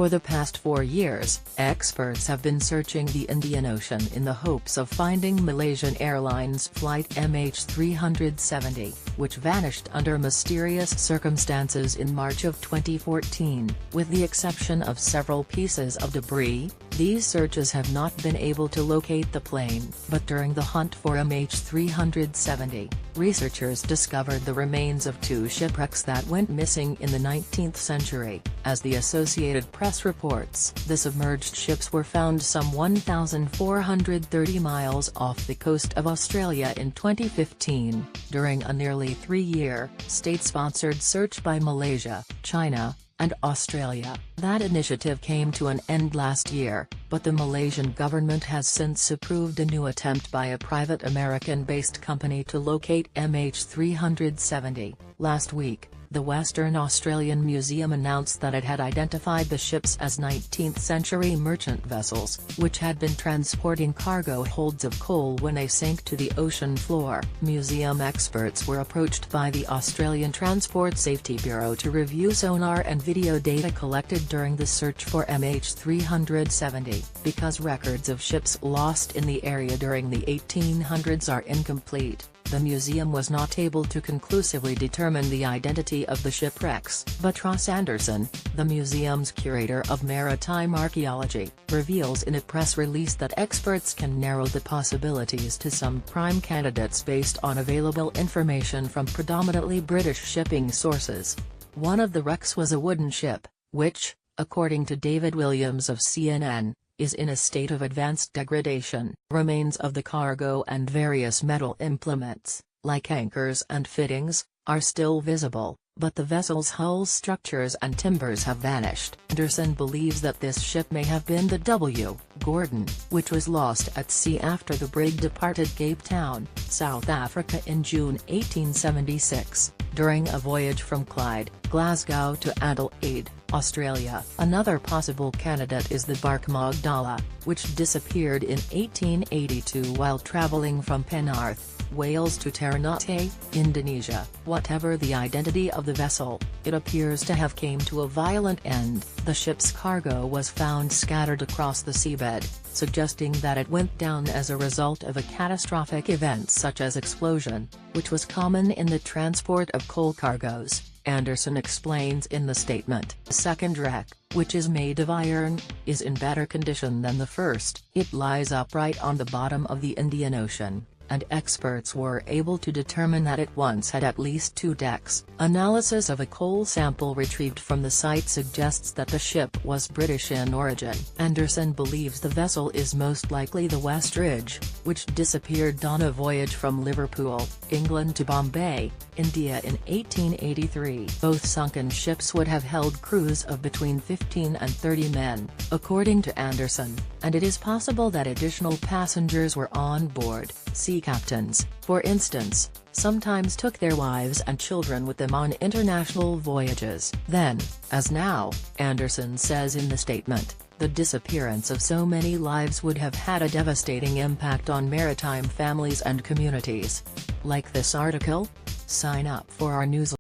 For the past 4 years, experts have been searching the Indian Ocean in the hopes of finding Malaysian Airlines flight MH370, which vanished under mysterious circumstances in March of 2014. With the exception of several pieces of debris, these searches have not been able to locate the plane. But during the hunt for MH370, researchers discovered the remains of 2 shipwrecks that went missing in the 19th century. As the Associated Press reports, the submerged ships were found some 1,430 miles off the coast of Australia in 2015, during a nearly 3-year, state-sponsored search by Malaysia, China, and Australia. That initiative came to an end last year, but the Malaysian government has since approved a new attempt by a private American-based company to locate MH370. Last week, the Western Australian Museum announced that it had identified the ships as 19th-century merchant vessels, which had been transporting cargo holds of coal when they sank to the ocean floor. Museum experts were approached by the Australian Transport Safety Bureau to review sonar and video data collected during the search for MH370, because records of ships lost in the area during the 1800s are incomplete. The museum was not able to conclusively determine the identity of the shipwrecks. But Ross Anderson, the museum's curator of maritime archaeology, reveals in a press release that experts can narrow the possibilities to some prime candidates based on available information from predominantly British shipping sources. One of the wrecks was a wooden ship, which, according to David Williams of CNN, is in a state of advanced degradation. Remains of the cargo and various metal implements, like anchors and fittings, are still visible, but the vessel's hull structures and timbers have vanished. Anderson believes that this ship may have been the W. Gordon, which was lost at sea after the brig departed Cape Town, South Africa in June 1876, during a voyage from Clyde, Glasgow to Adelaide, Australia. Another possible candidate is the bark Magdala, which disappeared in 1882 while travelling from Penarth, Wales to Ternate, Indonesia. Whatever the identity of the vessel, it appears to have came to a violent end. The ship's cargo was found scattered across the seabed, suggesting that it went down as a result of a catastrophic event such as explosion, which was common in the transport of coal cargoes. Anderson explains in the statement. The second wreck, which is made of iron, is in better condition than the first. It lies upright on the bottom of the Indian Ocean, and experts were able to determine that it once had at least 2 decks. Analysis of a coal sample retrieved from the site suggests that the ship was British in origin. Anderson believes the vessel is most likely the Westridge, which disappeared on a voyage from Liverpool, England to Bombay, India in 1883. Both sunken ships would have held crews of between 15 and 30 men, according to Anderson, and it is possible that additional passengers were on board. Sea captains, for instance, sometimes took their wives and children with them on international voyages. Then, as now, Anderson says in the statement, the disappearance of so many lives would have had a devastating impact on maritime families and communities. Like this article? Sign up for our newsletter.